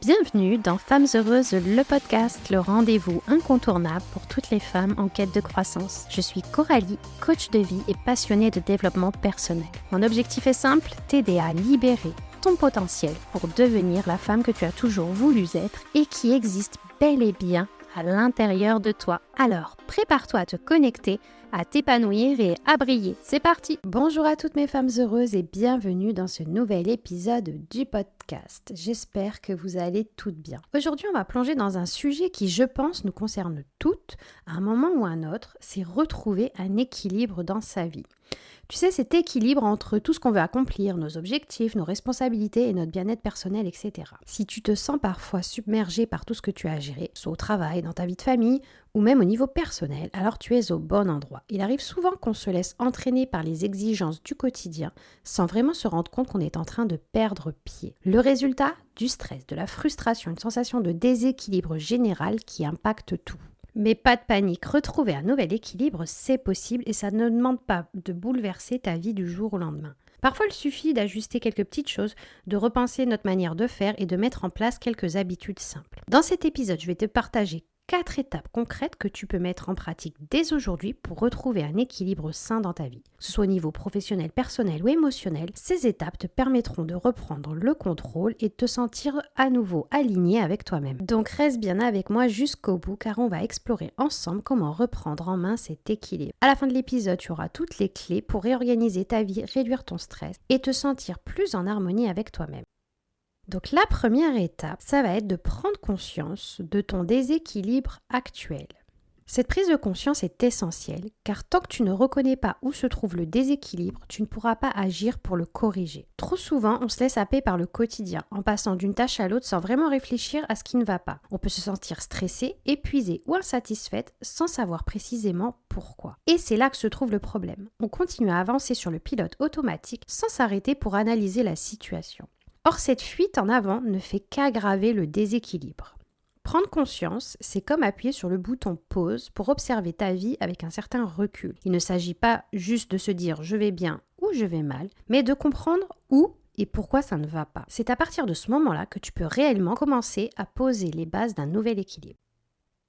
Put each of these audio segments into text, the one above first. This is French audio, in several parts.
Bienvenue dans Femmes Heureuses, le podcast, le rendez-vous incontournable pour toutes les femmes en quête de croissance. Je suis Coralie, coach de vie et passionnée de développement personnel. Mon objectif est simple, t'aider à libérer ton potentiel pour devenir la femme que tu as toujours voulu être et qui existe bel et bien à l'intérieur de toi. Alors, prépare-toi à te connecter, à t'épanouir et à briller. C'est parti! Bonjour à toutes mes femmes heureuses et bienvenue dans ce nouvel épisode du podcast. J'espère que vous allez toutes bien. Aujourd'hui, on va plonger dans un sujet qui, je pense, nous concerne toutes, à un moment ou à un autre, c'est retrouver un équilibre dans sa vie. Tu sais, cet équilibre entre tout ce qu'on veut accomplir, nos objectifs, nos responsabilités et notre bien-être personnel, etc. Si tu te sens parfois submergé par tout ce que tu as à gérer, soit au travail, dans ta vie de famille ou même au niveau personnel, alors tu es au bon endroit. Il arrive souvent qu'on se laisse entraîner par les exigences du quotidien sans vraiment se rendre compte qu'on est en train de perdre pied. Le résultat, du stress, de la frustration, une sensation de déséquilibre général qui impacte tout. Mais pas de panique, retrouver un nouvel équilibre, c'est possible et ça ne demande pas de bouleverser ta vie du jour au lendemain. Parfois, il suffit d'ajuster quelques petites choses, de repenser notre manière de faire et de mettre en place quelques habitudes simples. Dans cet épisode, je vais te partager 4 étapes concrètes que tu peux mettre en pratique dès aujourd'hui pour retrouver un équilibre sain dans ta vie. Que ce soit au niveau professionnel, personnel ou émotionnel, ces étapes te permettront de reprendre le contrôle et de te sentir à nouveau aligné avec toi-même. Donc reste bien avec moi jusqu'au bout car on va explorer ensemble comment reprendre en main cet équilibre. À la fin de l'épisode, tu auras toutes les clés pour réorganiser ta vie, réduire ton stress et te sentir plus en harmonie avec toi-même. Donc la première étape, ça va être de prendre conscience de ton déséquilibre actuel. Cette prise de conscience est essentielle car tant que tu ne reconnais pas où se trouve le déséquilibre, tu ne pourras pas agir pour le corriger. Trop souvent, on se laisse happer par le quotidien en passant d'une tâche à l'autre sans vraiment réfléchir à ce qui ne va pas. On peut se sentir stressé, épuisé ou insatisfaite sans savoir précisément pourquoi. Et c'est là que se trouve le problème. On continue à avancer sur le pilote automatique sans s'arrêter pour analyser la situation. Or, cette fuite en avant ne fait qu'aggraver le déséquilibre. Prendre conscience, c'est comme appuyer sur le bouton pause pour observer ta vie avec un certain recul. Il ne s'agit pas juste de se dire « je vais bien » ou « je vais mal », mais de comprendre où et pourquoi ça ne va pas. C'est à partir de ce moment-là que tu peux réellement commencer à poser les bases d'un nouvel équilibre.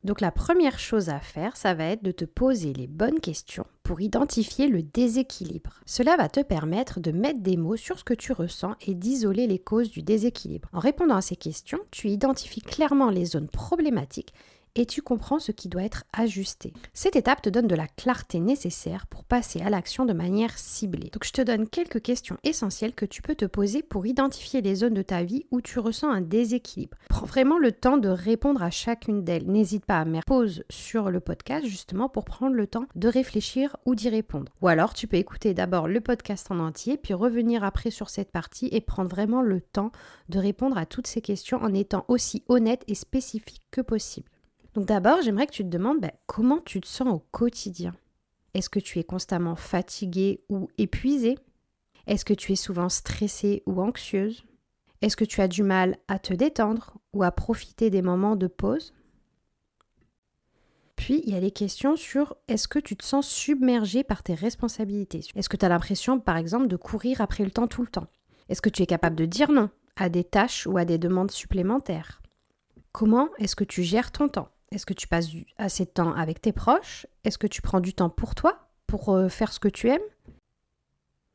Donc la première chose à faire, ça va être de te poser les bonnes questions pour identifier le déséquilibre. Cela va te permettre de mettre des mots sur ce que tu ressens et d'isoler les causes du déséquilibre. En répondant à ces questions, tu identifies clairement les zones problématiques et tu comprends ce qui doit être ajusté. Cette étape te donne de la clarté nécessaire pour passer à l'action de manière ciblée. Donc je te donne quelques questions essentielles que tu peux te poser pour identifier les zones de ta vie où tu ressens un déséquilibre. Prends vraiment le temps de répondre à chacune d'elles. N'hésite pas à mettre pause sur le podcast justement pour prendre le temps de réfléchir ou d'y répondre. Ou alors tu peux écouter d'abord le podcast en entier puis revenir après sur cette partie et prendre vraiment le temps de répondre à toutes ces questions en étant aussi honnête et spécifique que possible. Donc d'abord, j'aimerais que tu te demandes comment tu te sens au quotidien. Est-ce que tu es constamment fatiguée ou épuisée? Est-ce que tu es souvent stressée ou anxieuse? Est-ce que tu as du mal à te détendre ou à profiter des moments de pause? Puis, il y a les questions sur est-ce que tu te sens submergée par tes responsabilités? Est-ce que tu as l'impression, par exemple, de courir après le temps tout le temps? Est-ce que tu es capable de dire non à des tâches ou à des demandes supplémentaires? Comment est-ce que tu gères ton temps? Est-ce que tu passes assez de temps avec tes proches? Est-ce que tu prends du temps pour toi, pour faire ce que tu aimes?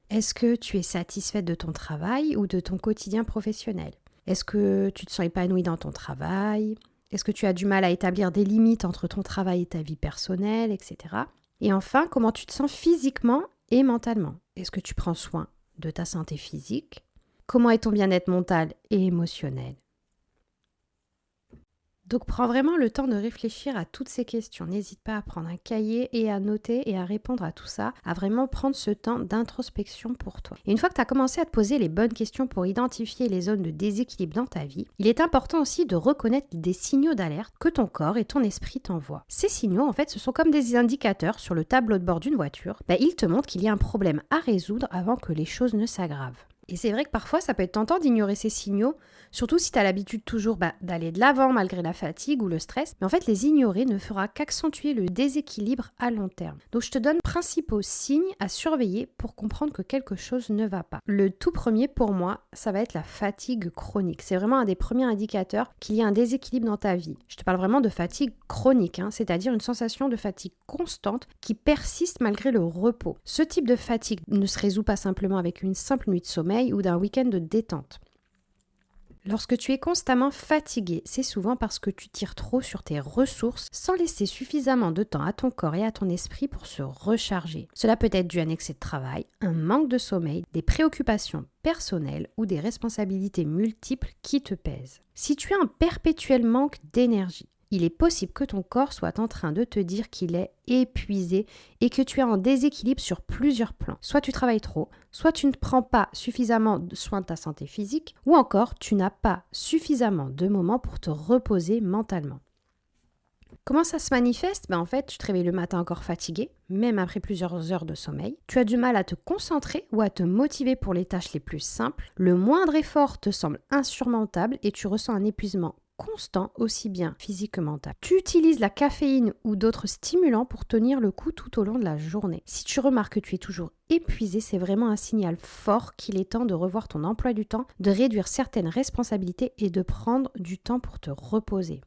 Est-ce que tu es satisfaite de ton travail ou de ton quotidien professionnel? Est-ce que tu te sens épanouie dans ton travail? Est-ce que tu as du mal à établir des limites entre ton travail et ta vie personnelle, etc. Et enfin, comment tu te sens physiquement et mentalement? Est-ce que tu prends soin de ta santé physique? Comment est ton bien-être mental et émotionnel? Donc prends vraiment le temps de réfléchir à toutes ces questions. N'hésite pas à prendre un cahier et à noter et à répondre à tout ça, à vraiment prendre ce temps d'introspection pour toi. Et une fois que tu as commencé à te poser les bonnes questions pour identifier les zones de déséquilibre dans ta vie, il est important aussi de reconnaître des signaux d'alerte que ton corps et ton esprit t'envoient. Ces signaux, en fait, ce sont comme des indicateurs sur le tableau de bord d'une voiture. Ils te montrent qu'il y a un problème à résoudre avant que les choses ne s'aggravent. Et c'est vrai que parfois, ça peut être tentant d'ignorer ces signaux, surtout si tu as l'habitude toujours d'aller de l'avant malgré la fatigue ou le stress. Mais en fait, les ignorer ne fera qu'accentuer le déséquilibre à long terme. Donc, je te donne principaux signes à surveiller pour comprendre que quelque chose ne va pas. Le tout premier, pour moi, ça va être la fatigue chronique. C'est vraiment un des premiers indicateurs qu'il y a un déséquilibre dans ta vie. Je te parle vraiment de fatigue chronique, c'est-à-dire une sensation de fatigue constante qui persiste malgré le repos. Ce type de fatigue ne se résout pas simplement avec une simple nuit de sommeil ou d'un week-end de détente. Lorsque tu es constamment fatigué, c'est souvent parce que tu tires trop sur tes ressources sans laisser suffisamment de temps à ton corps et à ton esprit pour se recharger. Cela peut être dû à un excès de travail, un manque de sommeil, des préoccupations personnelles ou des responsabilités multiples qui te pèsent. Si tu as un perpétuel manque d'énergie, il est possible que ton corps soit en train de te dire qu'il est épuisé et que tu es en déséquilibre sur plusieurs plans. Soit tu travailles trop, soit tu ne prends pas suffisamment soin de ta santé physique, ou encore tu n'as pas suffisamment de moments pour te reposer mentalement. Comment ça se manifeste ? En fait, tu te réveilles le matin encore fatigué, même après plusieurs heures de sommeil. Tu as du mal à te concentrer ou à te motiver pour les tâches les plus simples. Le moindre effort te semble insurmontable et tu ressens un épuisement constant, aussi bien physique que mental. Tu utilises la caféine ou d'autres stimulants pour tenir le coup tout au long de la journée. Si tu remarques que tu es toujours épuisé, c'est vraiment un signal fort qu'il est temps de revoir ton emploi du temps, de réduire certaines responsabilités et de prendre du temps pour te reposer.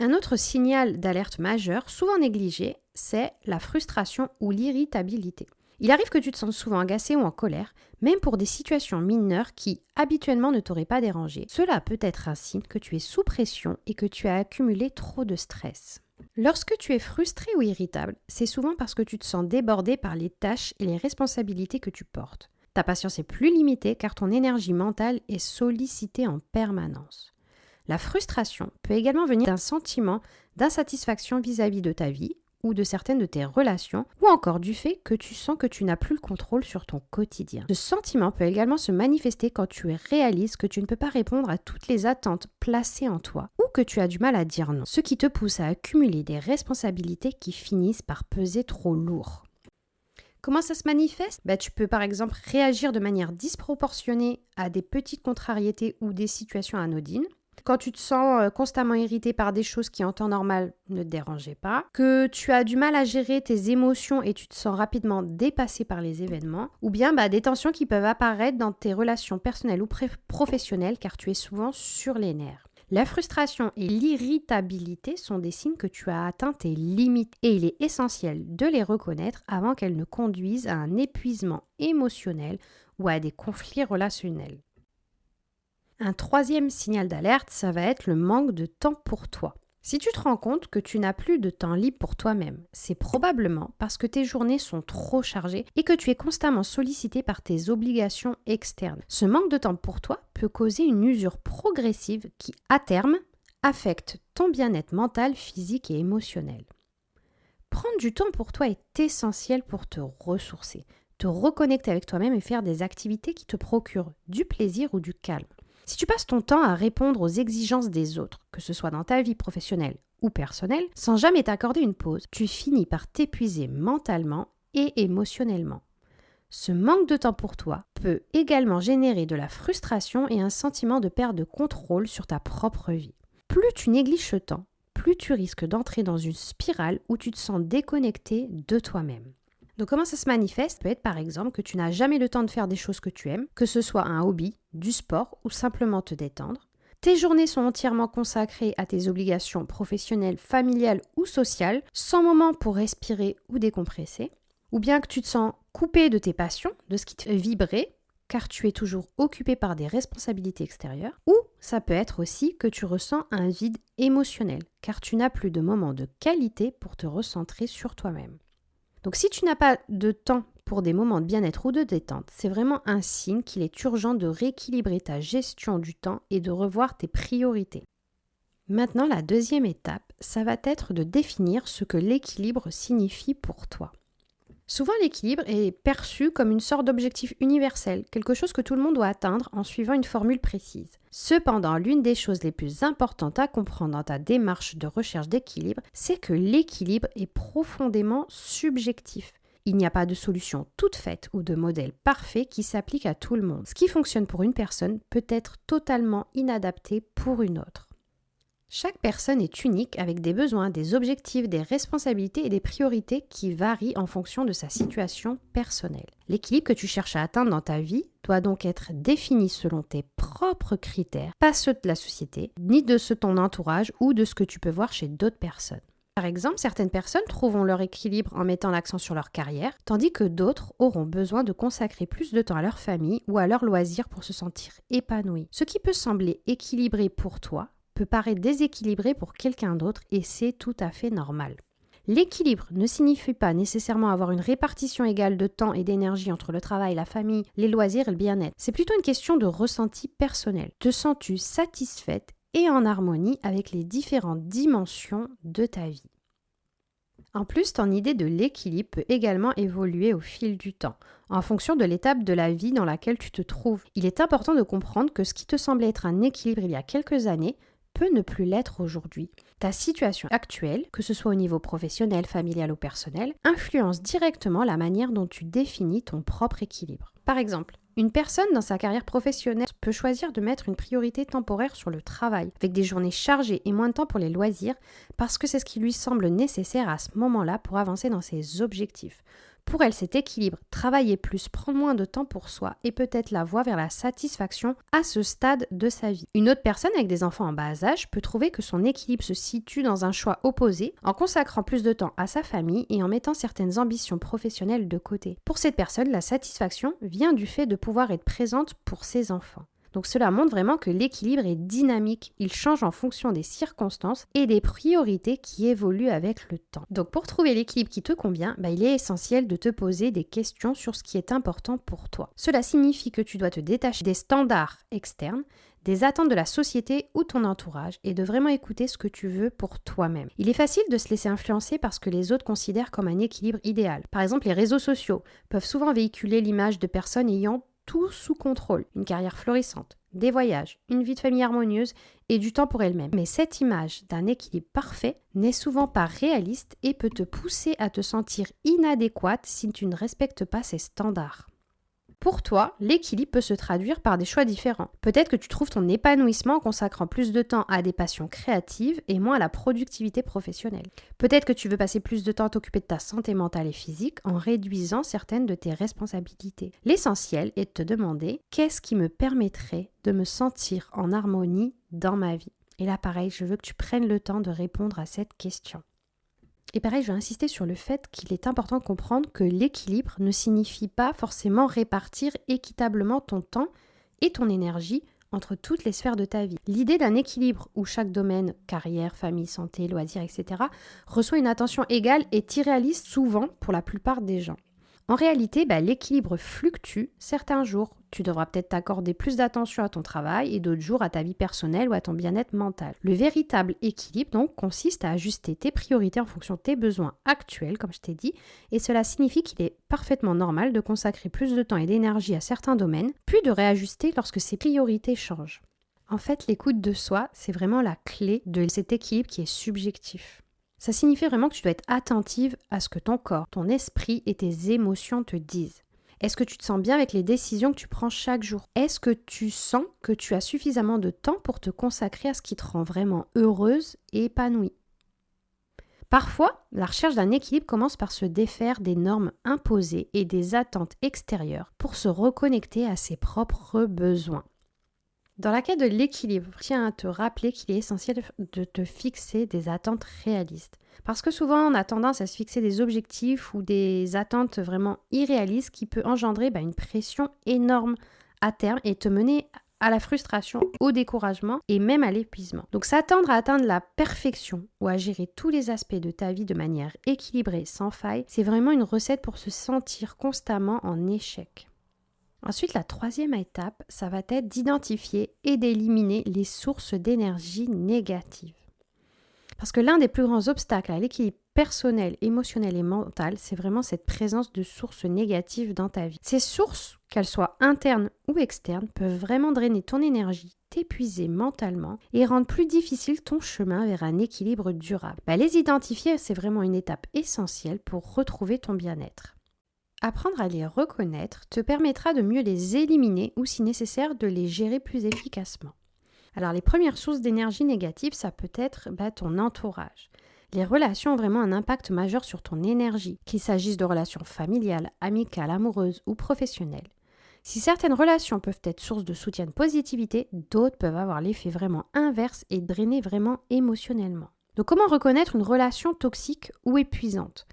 Un autre signal d'alerte majeur, souvent négligé, c'est la frustration ou l'irritabilité. Il arrive que tu te sentes souvent agacé ou en colère, même pour des situations mineures qui, habituellement, ne t'auraient pas dérangé. Cela peut être un signe que tu es sous pression et que tu as accumulé trop de stress. Lorsque tu es frustré ou irritable, c'est souvent parce que tu te sens débordé par les tâches et les responsabilités que tu portes. Ta patience est plus limitée car ton énergie mentale est sollicitée en permanence. La frustration peut également venir d'un sentiment d'insatisfaction vis-à-vis de ta vie, ou de certaines de tes relations, ou encore du fait que tu sens que tu n'as plus le contrôle sur ton quotidien. Ce sentiment peut également se manifester quand tu réalises que tu ne peux pas répondre à toutes les attentes placées en toi, ou que tu as du mal à dire non, ce qui te pousse à accumuler des responsabilités qui finissent par peser trop lourd. Comment ça se manifeste ? Tu peux par exemple réagir de manière disproportionnée à des petites contrariétés ou des situations anodines. Quand tu te sens constamment irrité par des choses qui en temps normal ne te dérangeaient pas, que tu as du mal à gérer tes émotions et tu te sens rapidement dépassé par les événements, ou bien des tensions qui peuvent apparaître dans tes relations personnelles ou professionnelles car tu es souvent sur les nerfs. La frustration et l'irritabilité sont des signes que tu as atteint tes limites et il est essentiel de les reconnaître avant qu'elles ne conduisent à un épuisement émotionnel ou à des conflits relationnels. Un troisième signal d'alerte, ça va être le manque de temps pour toi. Si tu te rends compte que tu n'as plus de temps libre pour toi-même, c'est probablement parce que tes journées sont trop chargées et que tu es constamment sollicité par tes obligations externes. Ce manque de temps pour toi peut causer une usure progressive qui, à terme, affecte ton bien-être mental, physique et émotionnel. Prendre du temps pour toi est essentiel pour te ressourcer, te reconnecter avec toi-même et faire des activités qui te procurent du plaisir ou du calme. Si tu passes ton temps à répondre aux exigences des autres, que ce soit dans ta vie professionnelle ou personnelle, sans jamais t'accorder une pause, tu finis par t'épuiser mentalement et émotionnellement. Ce manque de temps pour toi peut également générer de la frustration et un sentiment de perte de contrôle sur ta propre vie. Plus tu négliges ce temps, plus tu risques d'entrer dans une spirale où tu te sens déconnecté de toi-même. Donc comment ça se manifeste ? Ça peut être par exemple que tu n'as jamais le temps de faire des choses que tu aimes, que ce soit un hobby, du sport ou simplement te détendre. Tes journées sont entièrement consacrées à tes obligations professionnelles, familiales ou sociales, sans moment pour respirer ou décompresser. Ou bien que tu te sens coupé de tes passions, de ce qui te fait vibrer, car tu es toujours occupé par des responsabilités extérieures. Ou ça peut être aussi que tu ressens un vide émotionnel, car tu n'as plus de moments de qualité pour te recentrer sur toi-même. Donc si tu n'as pas de temps pour des moments de bien-être ou de détente, c'est vraiment un signe qu'il est urgent de rééquilibrer ta gestion du temps et de revoir tes priorités. Maintenant, la deuxième étape, ça va être de définir ce que l'équilibre signifie pour toi. Souvent, l'équilibre est perçu comme une sorte d'objectif universel, quelque chose que tout le monde doit atteindre en suivant une formule précise. Cependant, l'une des choses les plus importantes à comprendre dans ta démarche de recherche d'équilibre, c'est que l'équilibre est profondément subjectif. Il n'y a pas de solution toute faite ou de modèle parfait qui s'applique à tout le monde. Ce qui fonctionne pour une personne peut être totalement inadapté pour une autre. Chaque personne est unique avec des besoins, des objectifs, des responsabilités et des priorités qui varient en fonction de sa situation personnelle. L'équilibre que tu cherches à atteindre dans ta vie doit donc être défini selon tes propres critères, pas ceux de la société, ni de ceux de ton entourage ou de ce que tu peux voir chez d'autres personnes. Par exemple, certaines personnes trouveront leur équilibre en mettant l'accent sur leur carrière, tandis que d'autres auront besoin de consacrer plus de temps à leur famille ou à leurs loisirs pour se sentir épanouis. Ce qui peut sembler équilibré pour toi peut paraître déséquilibré pour quelqu'un d'autre et c'est tout à fait normal. L'équilibre ne signifie pas nécessairement avoir une répartition égale de temps et d'énergie entre le travail, la famille, les loisirs et le bien-être. C'est plutôt une question de ressenti personnel. Te sens-tu satisfaite et en harmonie avec les différentes dimensions de ta vie? En plus, ton idée de l'équilibre peut également évoluer au fil du temps, en fonction de l'étape de la vie dans laquelle tu te trouves. Il est important de comprendre que ce qui te semblait être un équilibre il y a quelques années peut ne plus l'être aujourd'hui. Ta situation actuelle, que ce soit au niveau professionnel, familial ou personnel, influence directement la manière dont tu définis ton propre équilibre. Par exemple, une personne dans sa carrière professionnelle peut choisir de mettre une priorité temporaire sur le travail, avec des journées chargées et moins de temps pour les loisirs, parce que c'est ce qui lui semble nécessaire à ce moment-là pour avancer dans ses objectifs. Pour elle, cet équilibre, travailler plus, prendre moins de temps pour soi et peut-être la voie vers la satisfaction à ce stade de sa vie. Une autre personne avec des enfants en bas âge peut trouver que son équilibre se situe dans un choix opposé, en consacrant plus de temps à sa famille et en mettant certaines ambitions professionnelles de côté. Pour cette personne, la satisfaction vient du fait de pouvoir être présente pour ses enfants. Donc cela montre vraiment que l'équilibre est dynamique, il change en fonction des circonstances et des priorités qui évoluent avec le temps. Donc pour trouver l'équilibre qui te convient, il est essentiel de te poser des questions sur ce qui est important pour toi. Cela signifie que tu dois te détacher des standards externes, des attentes de la société ou ton entourage et de vraiment écouter ce que tu veux pour toi-même. Il est facile de se laisser influencer par ce que les autres considèrent comme un équilibre idéal. Par exemple, les réseaux sociaux peuvent souvent véhiculer l'image de personnes ayant tout sous contrôle, une carrière florissante, des voyages, une vie de famille harmonieuse et du temps pour elle-même. Mais cette image d'un équilibre parfait n'est souvent pas réaliste et peut te pousser à te sentir inadéquate si tu ne respectes pas ces standards. Pour toi, l'équilibre peut se traduire par des choix différents. Peut-être que tu trouves ton épanouissement en consacrant plus de temps à des passions créatives et moins à la productivité professionnelle. Peut-être que tu veux passer plus de temps à t'occuper de ta santé mentale et physique en réduisant certaines de tes responsabilités. L'essentiel est de te demander qu'est-ce qui me permettrait de me sentir en harmonie dans ma vie. Et là, pareil, je veux que tu prennes le temps de répondre à cette question. Et pareil, je vais insister sur le fait qu'il est important de comprendre que l'équilibre ne signifie pas forcément répartir équitablement ton temps et ton énergie entre toutes les sphères de ta vie. L'idée d'un équilibre où chaque domaine, carrière, famille, santé, loisirs, etc., reçoit une attention égale est irréaliste souvent pour la plupart des gens. En réalité, l'équilibre fluctue. Certains jours, tu devras peut-être t'accorder plus d'attention à ton travail et d'autres jours à ta vie personnelle ou à ton bien-être mental. Le véritable équilibre, donc, consiste à ajuster tes priorités en fonction de tes besoins actuels, comme je t'ai dit, et cela signifie qu'il est parfaitement normal de consacrer plus de temps et d'énergie à certains domaines, puis de réajuster lorsque ces priorités changent. En fait, l'écoute de soi, c'est vraiment la clé de cet équilibre qui est subjectif. Ça signifie vraiment que tu dois être attentive à ce que ton corps, ton esprit et tes émotions te disent. Est-ce que tu te sens bien avec les décisions que tu prends chaque jour? Est-ce que tu sens que tu as suffisamment de temps pour te consacrer à ce qui te rend vraiment heureuse et épanouie? Parfois, la recherche d'un équilibre commence par se défaire des normes imposées et des attentes extérieures pour se reconnecter à ses propres besoins. Dans la quête de l'équilibre, tiens à te rappeler qu'il est essentiel de te fixer des attentes réalistes. Parce que souvent, on a tendance à se fixer des objectifs ou des attentes vraiment irréalistes qui peut engendrer une pression énorme à terme et te mener à la frustration, au découragement et même à l'épuisement. Donc s'attendre à atteindre la perfection ou à gérer tous les aspects de ta vie de manière équilibrée, sans faille, c'est vraiment une recette pour se sentir constamment en échec. Ensuite, la troisième étape, ça va être d'identifier et d'éliminer les sources d'énergie négatives. Parce que l'un des plus grands obstacles à l'équilibre personnel, émotionnel et mental, c'est vraiment cette présence de sources négatives dans ta vie. Ces sources, qu'elles soient internes ou externes, peuvent vraiment drainer ton énergie, t'épuiser mentalement et rendre plus difficile ton chemin vers un équilibre durable. Les identifier, c'est vraiment une étape essentielle pour retrouver ton bien-être. Apprendre à les reconnaître te permettra de mieux les éliminer ou si nécessaire de les gérer plus efficacement. Alors les premières sources d'énergie négative, ça peut être ton entourage. Les relations ont vraiment un impact majeur sur ton énergie, qu'il s'agisse de relations familiales, amicales, amoureuses ou professionnelles. Si certaines relations peuvent être source de soutien de positivité, d'autres peuvent avoir l'effet vraiment inverse et drainer vraiment émotionnellement. Donc comment reconnaître une relation toxique ou épuisante ?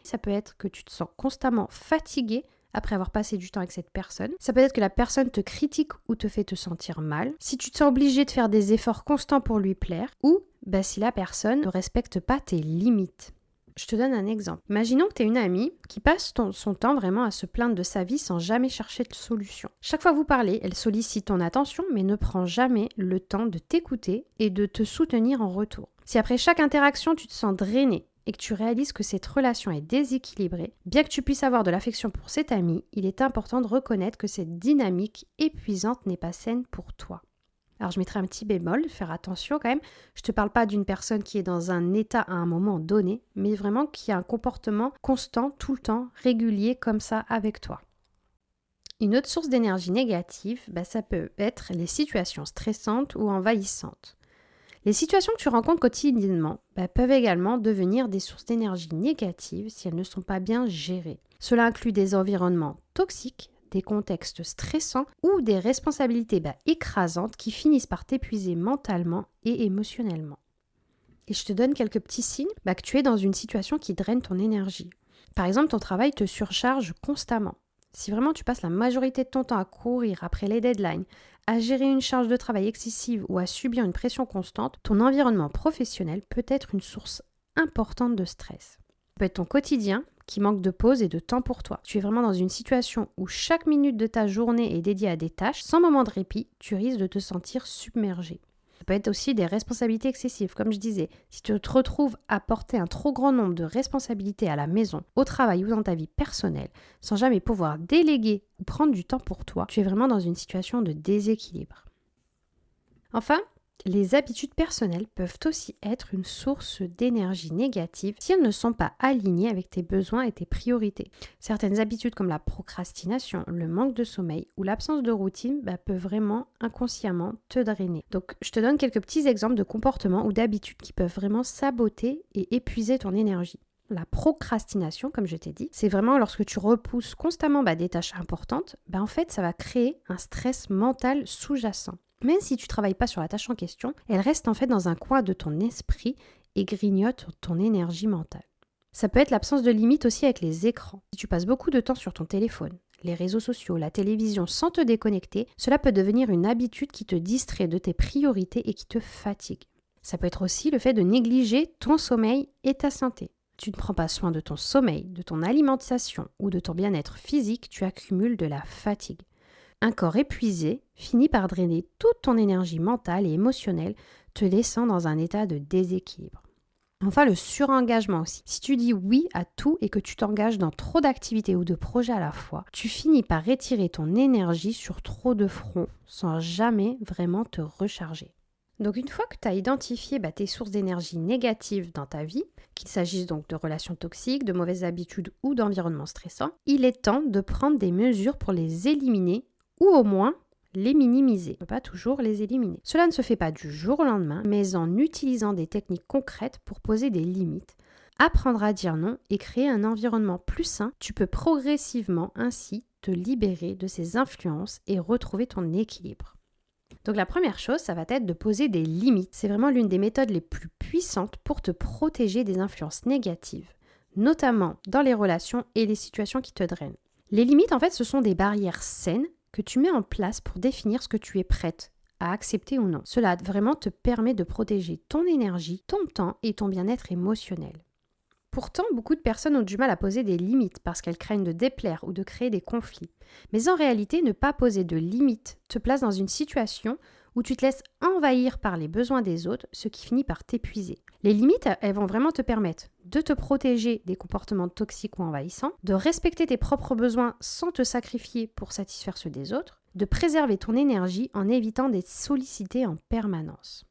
Ça peut être que tu te sens constamment fatigué après avoir passé du temps avec cette personne. Ça peut être que la personne te critique ou te fait te sentir mal. Si tu te sens obligé de faire des efforts constants pour lui plaire. Ou si la personne ne respecte pas tes limites. Je te donne un exemple. Imaginons que tu es une amie qui passe son temps vraiment à se plaindre de sa vie sans jamais chercher de solution. Chaque fois que vous parlez, elle sollicite ton attention mais ne prend jamais le temps de t'écouter et de te soutenir en retour. Si après chaque interaction, tu te sens drainé et que tu réalises que cette relation est déséquilibrée, bien que tu puisses avoir de l'affection pour cet ami, il est important de reconnaître que cette dynamique épuisante n'est pas saine pour toi. Alors je mettrai un petit bémol, faire attention quand même. Je ne te parle pas d'une personne qui est dans un état à un moment donné, mais vraiment qui a un comportement constant, tout le temps, régulier comme ça avec toi. Une autre source d'énergie négative, ça peut être les situations stressantes ou envahissantes. Les situations que tu rencontres quotidiennement peuvent également devenir des sources d'énergie négative si elles ne sont pas bien gérées. Cela inclut des environnements toxiques, des contextes stressants ou des responsabilités écrasantes qui finissent par t'épuiser mentalement et émotionnellement. Et je te donne quelques petits signes que tu es dans une situation qui draine ton énergie. Par exemple, ton travail te surcharge constamment. Si vraiment tu passes la majorité de ton temps à courir après les deadlines, à gérer une charge de travail excessive ou à subir une pression constante, ton environnement professionnel peut être une source importante de stress. Ça peut être ton quotidien qui manque de pause et de temps pour toi. Tu es vraiment dans une situation où chaque minute de ta journée est dédiée à des tâches, sans moment de répit, tu risques de te sentir submergé. Ça peut être aussi des responsabilités excessives, comme je disais. Si tu te retrouves à porter un trop grand nombre de responsabilités à la maison, au travail ou dans ta vie personnelle, sans jamais pouvoir déléguer ou prendre du temps pour toi, tu es vraiment dans une situation de déséquilibre. Enfin, les habitudes personnelles peuvent aussi être une source d'énergie négative si elles ne sont pas alignées avec tes besoins et tes priorités. Certaines habitudes comme la procrastination, le manque de sommeil ou l'absence de routine peuvent vraiment inconsciemment te drainer. Donc je te donne quelques petits exemples de comportements ou d'habitudes qui peuvent vraiment saboter et épuiser ton énergie. La procrastination, comme je t'ai dit, c'est vraiment lorsque tu repousses constamment des tâches importantes, en fait ça va créer un stress mental sous-jacent. Même si tu ne travailles pas sur la tâche en question, elle reste en fait dans un coin de ton esprit et grignote ton énergie mentale. Ça peut être l'absence de limite aussi avec les écrans. Si tu passes beaucoup de temps sur ton téléphone, les réseaux sociaux, la télévision sans te déconnecter, cela peut devenir une habitude qui te distrait de tes priorités et qui te fatigue. Ça peut être aussi le fait de négliger ton sommeil et ta santé. Tu ne prends pas soin de ton sommeil, de ton alimentation ou de ton bien-être physique, tu accumules de la fatigue. Un corps épuisé finit par drainer toute ton énergie mentale et émotionnelle, te laissant dans un état de déséquilibre. Enfin, le surengagement aussi. Si tu dis oui à tout et que tu t'engages dans trop d'activités ou de projets à la fois, tu finis par étirer ton énergie sur trop de fronts sans jamais vraiment te recharger. Donc une fois que tu as identifié tes sources d'énergie négatives dans ta vie, qu'il s'agisse donc de relations toxiques, de mauvaises habitudes ou d'environnements stressants, il est temps de prendre des mesures pour les éliminer ou au moins les minimiser. On ne peut pas toujours les éliminer. Cela ne se fait pas du jour au lendemain, mais en utilisant des techniques concrètes pour poser des limites, apprendre à dire non et créer un environnement plus sain, tu peux progressivement ainsi te libérer de ces influences et retrouver ton équilibre. Donc la première chose, ça va être de poser des limites. C'est vraiment l'une des méthodes les plus puissantes pour te protéger des influences négatives, notamment dans les relations et les situations qui te drainent. Les limites, en fait, ce sont des barrières saines que tu mets en place pour définir ce que tu es prête à accepter ou non. Cela vraiment te permet de protéger ton énergie, ton temps et ton bien-être émotionnel. Pourtant, beaucoup de personnes ont du mal à poser des limites parce qu'elles craignent de déplaire ou de créer des conflits. Mais en réalité, ne pas poser de limites te place dans une situation où tu te laisses envahir par les besoins des autres, ce qui finit par t'épuiser. Les limites, elles vont vraiment te permettre de te protéger des comportements toxiques ou envahissants, de respecter tes propres besoins sans te sacrifier pour satisfaire ceux des autres, de préserver ton énergie en évitant d'être sollicité en permanence.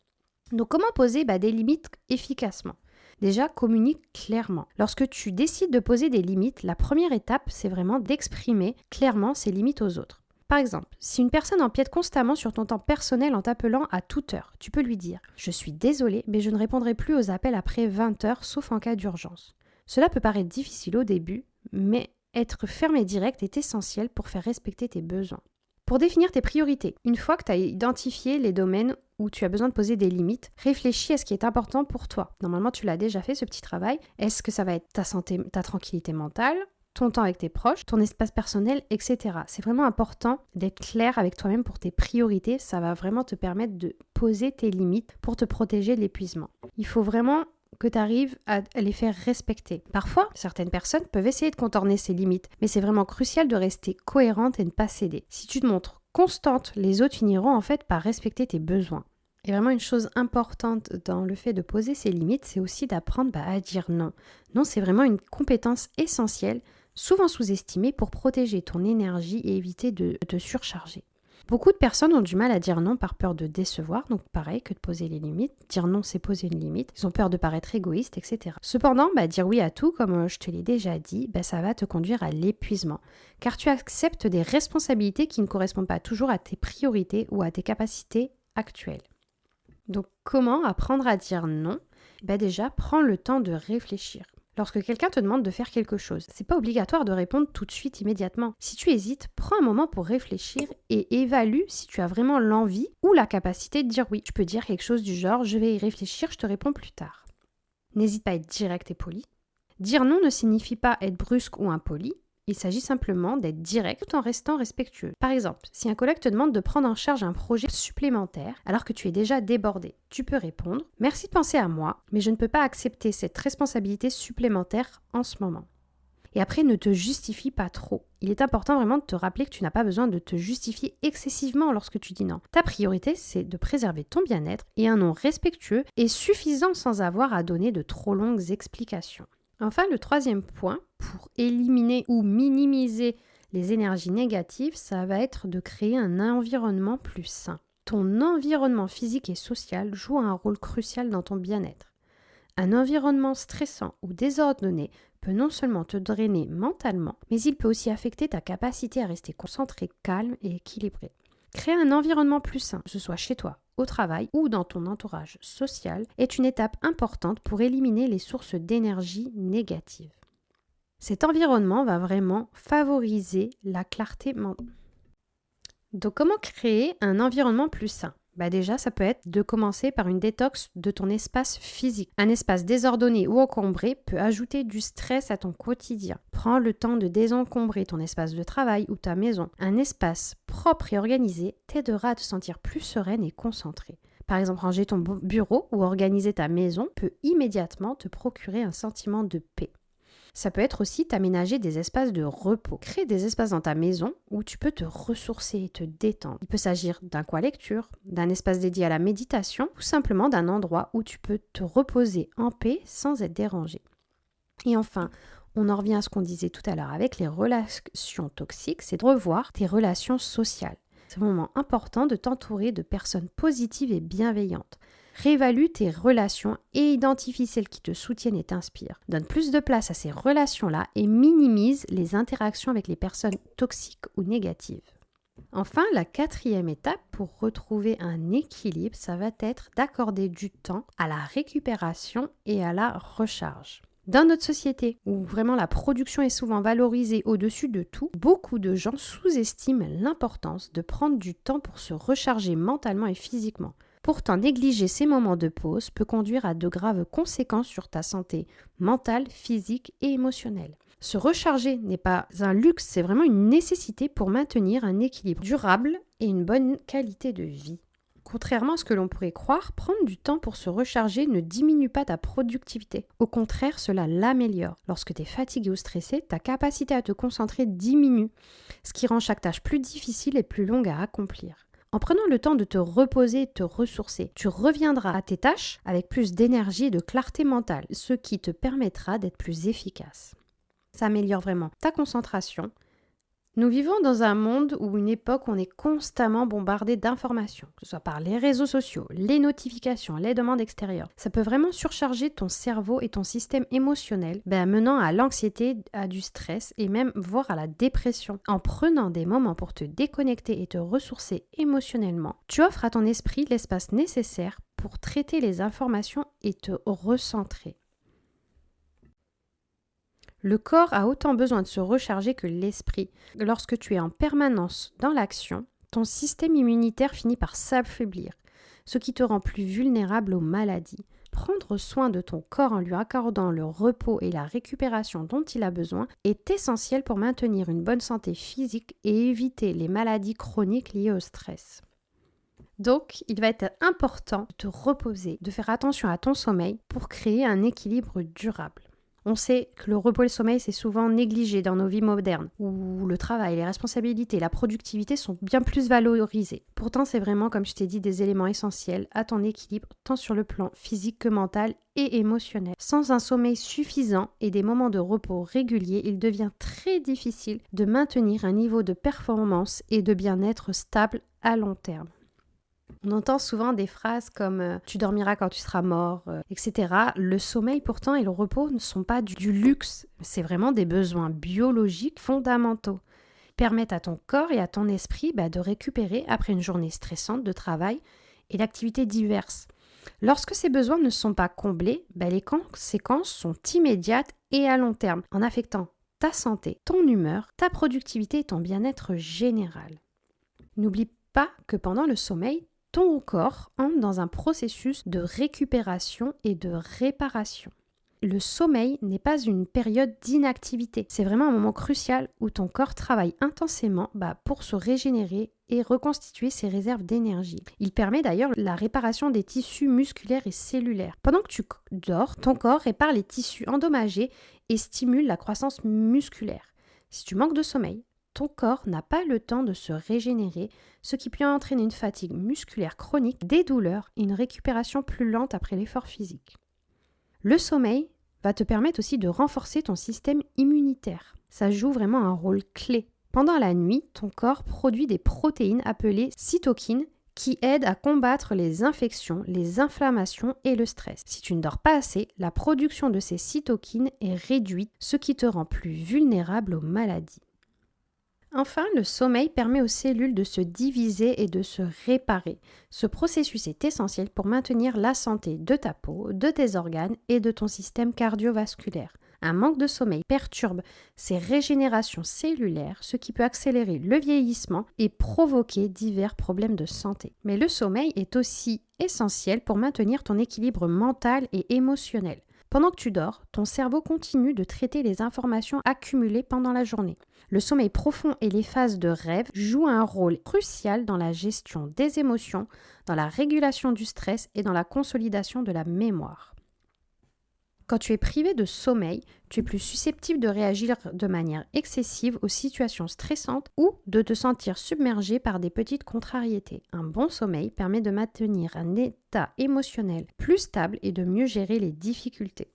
Donc comment poser des limites efficacement ? Déjà, communique clairement. Lorsque tu décides de poser des limites, la première étape, c'est vraiment d'exprimer clairement ces limites aux autres. Par exemple, si une personne empiète constamment sur ton temps personnel en t'appelant à toute heure, tu peux lui dire « Je suis désolée, mais je ne répondrai plus aux appels après 20 heures, sauf en cas d'urgence. » Cela peut paraître difficile au début, mais être ferme et direct est essentiel pour faire respecter tes besoins. Pour définir tes priorités, une fois que tu as identifié les domaines où tu as besoin de poser des limites, réfléchis à ce qui est important pour toi. Normalement, tu l'as déjà fait, ce petit travail. Est-ce que ça va être ta santé, ta tranquillité mentale, ton temps avec tes proches, ton espace personnel, etc. C'est vraiment important d'être clair avec toi-même pour tes priorités. Ça va vraiment te permettre de poser tes limites pour te protéger de l'épuisement. Il faut vraiment que tu arrives à les faire respecter. Parfois, certaines personnes peuvent essayer de contourner ces limites, mais c'est vraiment crucial de rester cohérente et ne pas céder. Si tu te montres constante, les autres finiront en fait par respecter tes besoins. Et vraiment une chose importante dans le fait de poser ces limites, c'est aussi d'apprendre à dire non. Non, c'est vraiment une compétence essentielle, souvent sous-estimée pour protéger ton énergie et éviter de te surcharger. Beaucoup de personnes ont du mal à dire non par peur de décevoir, donc pareil que de poser les limites. Dire non, c'est poser une limite. Ils ont peur de paraître égoïste, etc. Cependant, dire oui à tout, comme je te l'ai déjà dit, ça va te conduire à l'épuisement. Car tu acceptes des responsabilités qui ne correspondent pas toujours à tes priorités ou à tes capacités actuelles. Donc, comment apprendre à dire non ? Déjà, prends le temps de réfléchir. Lorsque quelqu'un te demande de faire quelque chose, c'est pas obligatoire de répondre tout de suite immédiatement. Si tu hésites, prends un moment pour réfléchir et évalue si tu as vraiment l'envie ou la capacité de dire oui. Tu peux dire quelque chose du genre « je vais y réfléchir, je te réponds plus tard ». N'hésite pas à être direct et poli. Dire non ne signifie pas être brusque ou impoli. Il s'agit simplement d'être direct tout en restant respectueux. Par exemple, si un collègue te demande de prendre en charge un projet supplémentaire alors que tu es déjà débordé, tu peux répondre « Merci de penser à moi, mais je ne peux pas accepter cette responsabilité supplémentaire en ce moment. » Et après, ne te justifie pas trop. Il est important vraiment de te rappeler que tu n'as pas besoin de te justifier excessivement lorsque tu dis non. Ta priorité, c'est de préserver ton bien-être et un non respectueux est suffisant sans avoir à donner de trop longues explications. Enfin, le troisième point, pour éliminer ou minimiser les énergies négatives, ça va être de créer un environnement plus sain. Ton environnement physique et social joue un rôle crucial dans ton bien-être. Un environnement stressant ou désordonné peut non seulement te drainer mentalement, mais il peut aussi affecter ta capacité à rester concentré, calme et équilibré. Créer un environnement plus sain, que ce soit chez toi, au travail ou dans ton entourage social, est une étape importante pour éliminer les sources d'énergie négatives. Cet environnement va vraiment favoriser la clarté mentale. Donc, comment créer un environnement plus sain ? Déjà, ça peut être de commencer par une détox de ton espace physique. Un espace désordonné ou encombré peut ajouter du stress à ton quotidien. Prends le temps de désencombrer ton espace de travail ou ta maison. Un espace propre et organisé t'aidera à te sentir plus sereine et concentrée. Par exemple, ranger ton bureau ou organiser ta maison peut immédiatement te procurer un sentiment de paix. Ça peut être aussi t'aménager des espaces de repos. Crée des espaces dans ta maison où tu peux te ressourcer et te détendre. Il peut s'agir d'un coin lecture, d'un espace dédié à la méditation ou simplement d'un endroit où tu peux te reposer en paix sans être dérangé. Et enfin, on en revient à ce qu'on disait tout à l'heure avec les relations toxiques, c'est de revoir tes relations sociales. C'est vraiment important de t'entourer de personnes positives et bienveillantes. Réévalue tes relations et identifie celles qui te soutiennent et t'inspirent. Donne plus de place à ces relations-là et minimise les interactions avec les personnes toxiques ou négatives. Enfin, la quatrième étape pour retrouver un équilibre, ça va être d'accorder du temps à la récupération et à la recharge. Dans notre société, où vraiment la production est souvent valorisée au-dessus de tout, beaucoup de gens sous-estiment l'importance de prendre du temps pour se recharger mentalement et physiquement. Pourtant, négliger ces moments de pause peut conduire à de graves conséquences sur ta santé mentale, physique et émotionnelle. Se recharger n'est pas un luxe, c'est vraiment une nécessité pour maintenir un équilibre durable et une bonne qualité de vie. Contrairement à ce que l'on pourrait croire, prendre du temps pour se recharger ne diminue pas ta productivité. Au contraire, cela l'améliore. Lorsque tu es fatigué ou stressé, ta capacité à te concentrer diminue, ce qui rend chaque tâche plus difficile et plus longue à accomplir. En prenant le temps de te reposer et de te ressourcer, tu reviendras à tes tâches avec plus d'énergie et de clarté mentale, ce qui te permettra d'être plus efficace. Ça améliore vraiment ta concentration, Nous vivons dans un monde ou une époque où on est constamment bombardé d'informations, que ce soit par les réseaux sociaux, les notifications, les demandes extérieures. Ça peut vraiment surcharger ton cerveau et ton système émotionnel, menant à l'anxiété, à du stress et même voire à la dépression. En prenant des moments pour te déconnecter et te ressourcer émotionnellement, tu offres à ton esprit l'espace nécessaire pour traiter les informations et te recentrer. Le corps a autant besoin de se recharger que l'esprit. Lorsque tu es en permanence dans l'action, ton système immunitaire finit par s'affaiblir, ce qui te rend plus vulnérable aux maladies. Prendre soin de ton corps en lui accordant le repos et la récupération dont il a besoin est essentiel pour maintenir une bonne santé physique et éviter les maladies chroniques liées au stress. Donc, il va être important de te reposer, de faire attention à ton sommeil pour créer un équilibre durable. On sait que le repos et le sommeil, c'est souvent négligé dans nos vies modernes, où le travail, les responsabilités, la productivité sont bien plus valorisés. Pourtant, c'est vraiment, comme je t'ai dit, des éléments essentiels à ton équilibre, tant sur le plan physique que mental et émotionnel. Sans un sommeil suffisant et des moments de repos réguliers, il devient très difficile de maintenir un niveau de performance et de bien-être stable à long terme. On entend souvent des phrases comme tu dormiras quand tu seras mort, etc. Le sommeil pourtant et le repos ne sont pas du luxe, c'est vraiment des besoins biologiques fondamentaux. Ils permettent à ton corps et à ton esprit de récupérer après une journée stressante de travail et d'activités diverses. Lorsque ces besoins ne sont pas comblés, les conséquences sont immédiates et à long terme, en affectant ta santé, ton humeur, ta productivité et ton bien-être général. N'oublie pas que pendant le sommeil, ton corps entre dans un processus de récupération et de réparation. Le sommeil n'est pas une période d'inactivité. C'est vraiment un moment crucial où ton corps travaille intensément pour se régénérer et reconstituer ses réserves d'énergie. Il permet d'ailleurs la réparation des tissus musculaires et cellulaires. Pendant que tu dors, ton corps répare les tissus endommagés et stimule la croissance musculaire. Si tu manques de sommeil, ton corps n'a pas le temps de se régénérer, ce qui peut entraîner une fatigue musculaire chronique, des douleurs et une récupération plus lente après l'effort physique. Le sommeil va te permettre aussi de renforcer ton système immunitaire. Ça joue vraiment un rôle clé. Pendant la nuit, ton corps produit des protéines appelées cytokines qui aident à combattre les infections, les inflammations et le stress. Si tu ne dors pas assez, la production de ces cytokines est réduite, ce qui te rend plus vulnérable aux maladies. Enfin, le sommeil permet aux cellules de se diviser et de se réparer. Ce processus est essentiel pour maintenir la santé de ta peau, de tes organes et de ton système cardiovasculaire. Un manque de sommeil perturbe ces régénérations cellulaires, ce qui peut accélérer le vieillissement et provoquer divers problèmes de santé. Mais le sommeil est aussi essentiel pour maintenir ton équilibre mental et émotionnel. Pendant que tu dors, ton cerveau continue de traiter les informations accumulées pendant la journée. Le sommeil profond et les phases de rêve jouent un rôle crucial dans la gestion des émotions, dans la régulation du stress et dans la consolidation de la mémoire. Quand tu es privé de sommeil, tu es plus susceptible de réagir de manière excessive aux situations stressantes ou de te sentir submergé par des petites contrariétés. Un bon sommeil permet de maintenir un état émotionnel plus stable et de mieux gérer les difficultés.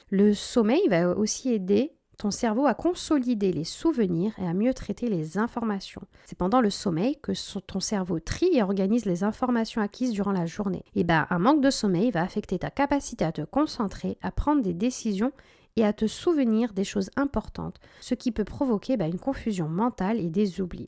Le sommeil va aussi aider ton cerveau à consolider les souvenirs et à mieux traiter les informations. C'est pendant le sommeil que ton cerveau trie et organise les informations acquises durant la journée. Un manque de sommeil va affecter ta capacité à te concentrer, à prendre des décisions et à te souvenir des choses importantes, ce qui peut provoquer une confusion mentale et des oublis.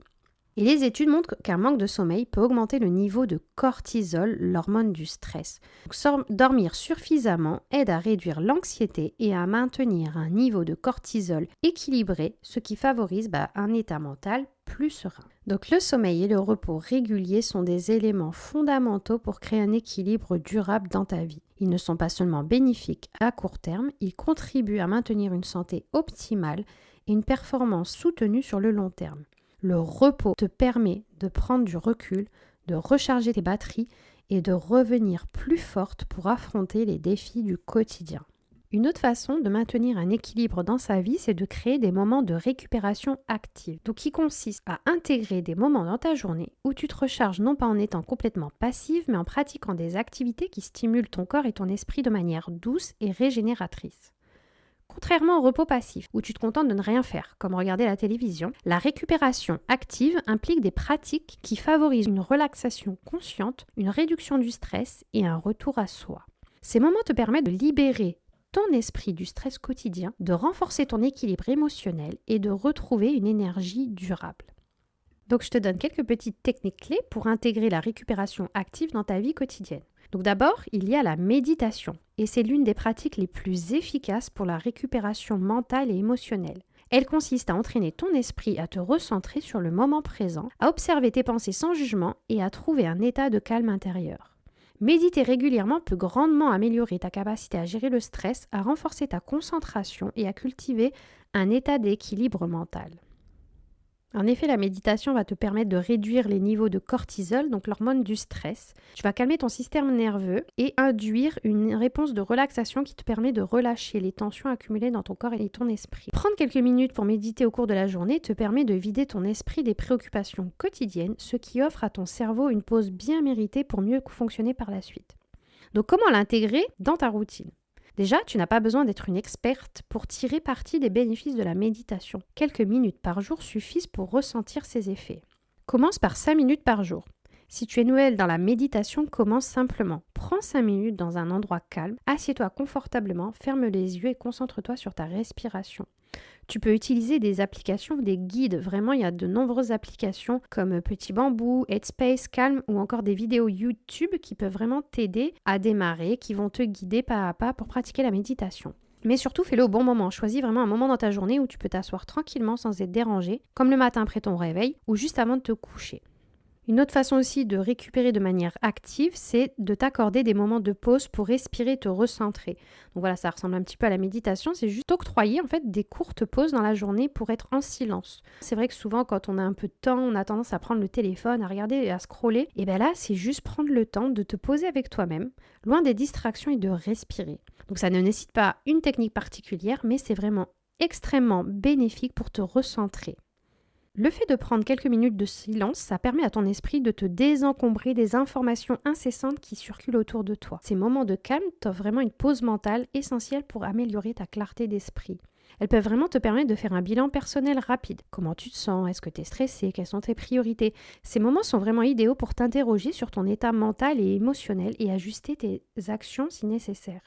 Et les études montrent qu'un manque de sommeil peut augmenter le niveau de cortisol, l'hormone du stress. Donc, dormir suffisamment aide à réduire l'anxiété et à maintenir un niveau de cortisol équilibré, ce qui favorise un état mental plus serein. Donc le sommeil et le repos réguliers sont des éléments fondamentaux pour créer un équilibre durable dans ta vie. Ils ne sont pas seulement bénéfiques à court terme, ils contribuent à maintenir une santé optimale et une performance soutenue sur le long terme. Le repos te permet de prendre du recul, de recharger tes batteries et de revenir plus forte pour affronter les défis du quotidien. Une autre façon de maintenir un équilibre dans sa vie, c'est de créer des moments de récupération active. Donc, qui consiste à intégrer des moments dans ta journée où tu te recharges non pas en étant complètement passive, mais en pratiquant des activités qui stimulent ton corps et ton esprit de manière douce et régénératrice. Contrairement au repos passif, où tu te contentes de ne rien faire, comme regarder la télévision, la récupération active implique des pratiques qui favorisent une relaxation consciente, une réduction du stress et un retour à soi. Ces moments te permettent de libérer ton esprit du stress quotidien, de renforcer ton équilibre émotionnel et de retrouver une énergie durable. Donc je te donne quelques petites techniques clés pour intégrer la récupération active dans ta vie quotidienne. Donc d'abord, il y a la méditation et c'est l'une des pratiques les plus efficaces pour la récupération mentale et émotionnelle. Elle consiste à entraîner ton esprit à te recentrer sur le moment présent, à observer tes pensées sans jugement et à trouver un état de calme intérieur. Méditer régulièrement peut grandement améliorer ta capacité à gérer le stress, à renforcer ta concentration et à cultiver un état d'équilibre mental. En effet, la méditation va te permettre de réduire les niveaux de cortisol, donc l'hormone du stress. Tu vas calmer ton système nerveux et induire une réponse de relaxation qui te permet de relâcher les tensions accumulées dans ton corps et ton esprit. Prendre quelques minutes pour méditer au cours de la journée te permet de vider ton esprit des préoccupations quotidiennes, ce qui offre à ton cerveau une pause bien méritée pour mieux fonctionner par la suite. Donc comment l'intégrer dans ta routine ? Déjà, tu n'as pas besoin d'être une experte pour tirer parti des bénéfices de la méditation. Quelques minutes par jour suffisent pour ressentir ses effets. Commence par 5 minutes par jour. Si tu es nouvelle dans la méditation, commence simplement. Prends 5 minutes dans un endroit calme, assieds-toi confortablement, ferme les yeux et concentre-toi sur ta respiration. Tu peux utiliser des applications ou des guides. Vraiment, il y a de nombreuses applications comme Petit Bambou, Headspace, Calm ou encore des vidéos YouTube qui peuvent vraiment t'aider à démarrer, qui vont te guider pas à pas pour pratiquer la méditation. Mais surtout, fais-le au bon moment. Choisis vraiment un moment dans ta journée où tu peux t'asseoir tranquillement sans être dérangé, comme le matin après ton réveil ou juste avant de te coucher. Une autre façon aussi de récupérer de manière active, c'est de t'accorder des moments de pause pour respirer et te recentrer. Donc voilà, ça ressemble un petit peu à la méditation, c'est juste octroyer en fait des courtes pauses dans la journée pour être en silence. C'est vrai que souvent quand on a un peu de temps, on a tendance à prendre le téléphone, à regarder et à scroller. Et bien là, c'est juste prendre le temps de te poser avec toi-même, loin des distractions et de respirer. Donc ça ne nécessite pas une technique particulière, mais c'est vraiment extrêmement bénéfique pour te recentrer. Le fait de prendre quelques minutes de silence, ça permet à ton esprit de te désencombrer des informations incessantes qui circulent autour de toi. Ces moments de calme t'offrent vraiment une pause mentale essentielle pour améliorer ta clarté d'esprit. Elles peuvent vraiment te permettre de faire un bilan personnel rapide. Comment tu te sens? Est-ce que tu es stressé? Quelles sont tes priorités? Ces moments sont vraiment idéaux pour t'interroger sur ton état mental et émotionnel et ajuster tes actions si nécessaire.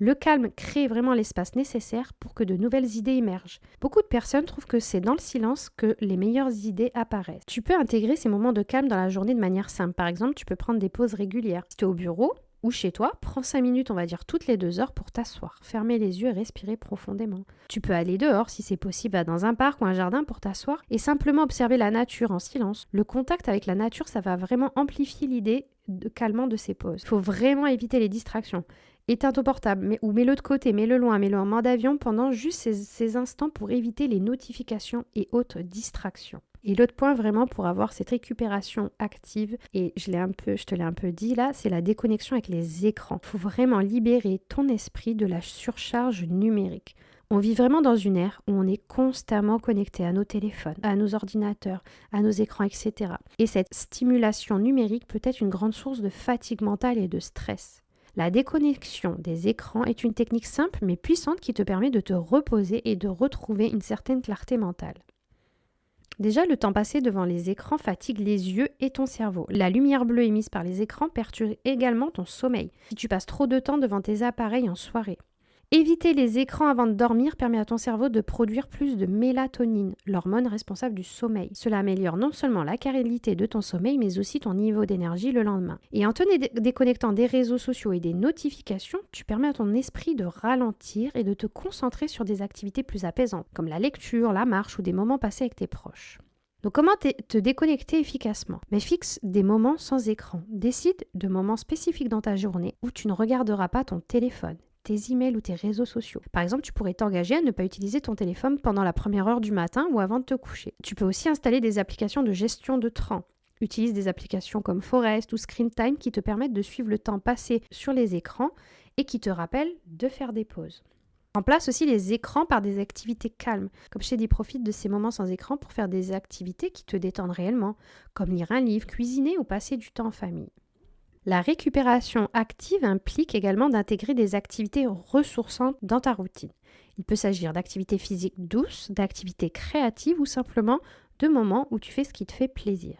Le calme crée vraiment l'espace nécessaire pour que de nouvelles idées émergent. Beaucoup de personnes trouvent que c'est dans le silence que les meilleures idées apparaissent. Tu peux intégrer ces moments de calme dans la journée de manière simple. Par exemple, tu peux prendre des pauses régulières. Si tu es au bureau ou chez toi, prends 5 minutes, on va dire toutes les 2 heures pour t'asseoir. Fermer les yeux et respirer profondément. Tu peux aller dehors si c'est possible, va dans un parc ou un jardin pour t'asseoir et simplement observer la nature en silence. Le contact avec la nature, ça va vraiment amplifier l'idée de calmant de ces pauses. Il faut vraiment éviter les distractions. Éteins ton portable ou mets-le de côté, mets-le loin, mets-le en mode avion pendant juste ces instants pour éviter les notifications et autres distractions. Et l'autre point vraiment pour avoir cette récupération active, et je te l'ai un peu dit là, c'est la déconnexion avec les écrans. Il faut vraiment libérer ton esprit de la surcharge numérique. On vit vraiment dans une ère où on est constamment connecté à nos téléphones, à nos ordinateurs, à nos écrans, etc. Et cette stimulation numérique peut être une grande source de fatigue mentale et de stress. La déconnexion des écrans est une technique simple mais puissante qui te permet de te reposer et de retrouver une certaine clarté mentale. Déjà, le temps passé devant les écrans fatigue les yeux et ton cerveau. La lumière bleue émise par les écrans perturbe également ton sommeil si tu passes trop de temps devant tes appareils en soirée. Éviter les écrans avant de dormir permet à ton cerveau de produire plus de mélatonine, l'hormone responsable du sommeil. Cela améliore non seulement la qualité de ton sommeil, mais aussi ton niveau d'énergie le lendemain. Et en te déconnectant des réseaux sociaux et des notifications, tu permets à ton esprit de ralentir et de te concentrer sur des activités plus apaisantes, comme la lecture, la marche ou des moments passés avec tes proches. Donc comment te déconnecter efficacement? Mais fixe des moments sans écran. Décide de moments spécifiques dans ta journée où tu ne regarderas pas ton téléphone, tes emails ou tes réseaux sociaux. Par exemple, tu pourrais t'engager à ne pas utiliser ton téléphone pendant la première heure du matin ou avant de te coucher. Tu peux aussi installer des applications de gestion de temps. Utilise des applications comme Forest ou Screen Time qui te permettent de suivre le temps passé sur les écrans et qui te rappellent de faire des pauses. Remplace aussi les écrans par des activités calmes. Comme je t'ai dit, profite de ces moments sans écran pour faire des activités qui te détendent réellement, comme lire un livre, cuisiner ou passer du temps en famille. La récupération active implique également d'intégrer des activités ressourçantes dans ta routine. Il peut s'agir d'activités physiques douces, d'activités créatives ou simplement de moments où tu fais ce qui te fait plaisir.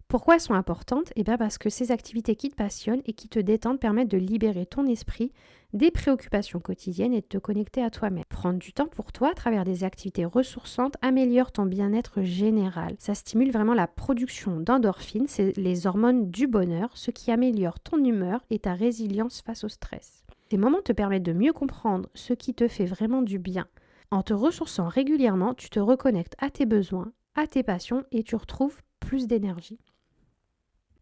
Pourquoi elles sont importantes ? Parce que ces activités qui te passionnent et qui te détendent permettent de libérer ton esprit des préoccupations quotidiennes et de te connecter à toi-même. Prendre du temps pour toi à travers des activités ressourçantes améliore ton bien-être général. Ça stimule vraiment la production d'endorphines, c'est les hormones du bonheur, ce qui améliore ton humeur et ta résilience face au stress. Ces moments te permettent de mieux comprendre ce qui te fait vraiment du bien. En te ressourçant régulièrement, tu te reconnectes à tes besoins, à tes passions et tu retrouves plus d'énergie.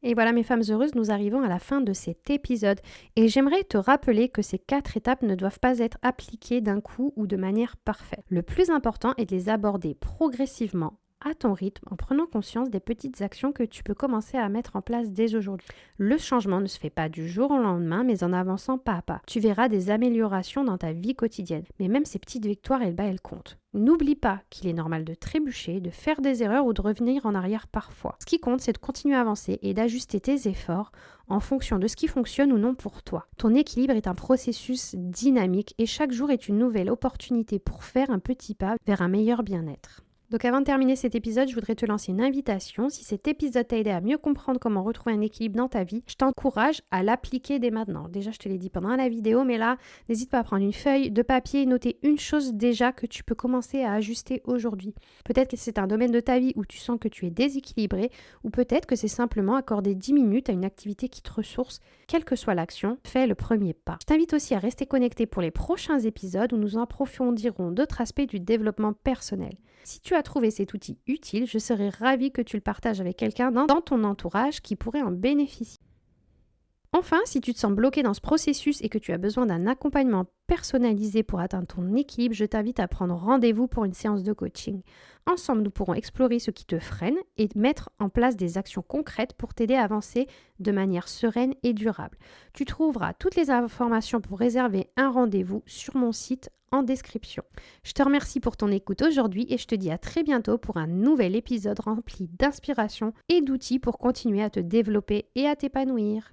Et voilà mes femmes heureuses, nous arrivons à la fin de cet épisode et j'aimerais te rappeler que ces 4 étapes ne doivent pas être appliquées d'un coup ou de manière parfaite. Le plus important est de les aborder progressivement à ton rythme en prenant conscience des petites actions que tu peux commencer à mettre en place dès aujourd'hui. Le changement ne se fait pas du jour au lendemain mais en avançant pas à pas. Tu verras des améliorations dans ta vie quotidienne. Mais même ces petites victoires, elles comptent. N'oublie pas qu'il est normal de trébucher, de faire des erreurs ou de revenir en arrière parfois. Ce qui compte, c'est de continuer à avancer et d'ajuster tes efforts en fonction de ce qui fonctionne ou non pour toi. Ton équilibre est un processus dynamique et chaque jour est une nouvelle opportunité pour faire un petit pas vers un meilleur bien-être. Donc avant de terminer cet épisode, je voudrais te lancer une invitation. Si cet épisode t'a aidé à mieux comprendre comment retrouver un équilibre dans ta vie, je t'encourage à l'appliquer dès maintenant. Déjà, je te l'ai dit pendant la vidéo, mais là, n'hésite pas à prendre une feuille de papier et noter une chose déjà que tu peux commencer à ajuster aujourd'hui. Peut-être que c'est un domaine de ta vie où tu sens que tu es déséquilibré ou peut-être que c'est simplement accorder 10 minutes à une activité qui te ressource. Quelle que soit l'action, fais le premier pas. Je t'invite aussi à rester connecté pour les prochains épisodes où nous approfondirons d'autres aspects du développement personnel. Si tu as trouvé cet outil utile, je serais ravie que tu le partages avec quelqu'un dans ton entourage qui pourrait en bénéficier. Enfin, si tu te sens bloqué dans ce processus et que tu as besoin d'un accompagnement personnalisé pour atteindre ton équilibre, je t'invite à prendre rendez-vous pour une séance de coaching. Ensemble, nous pourrons explorer ce qui te freine et mettre en place des actions concrètes pour t'aider à avancer de manière sereine et durable. Tu trouveras toutes les informations pour réserver un rendez-vous sur mon site en description. Je te remercie pour ton écoute aujourd'hui et je te dis à très bientôt pour un nouvel épisode rempli d'inspiration et d'outils pour continuer à te développer et à t'épanouir.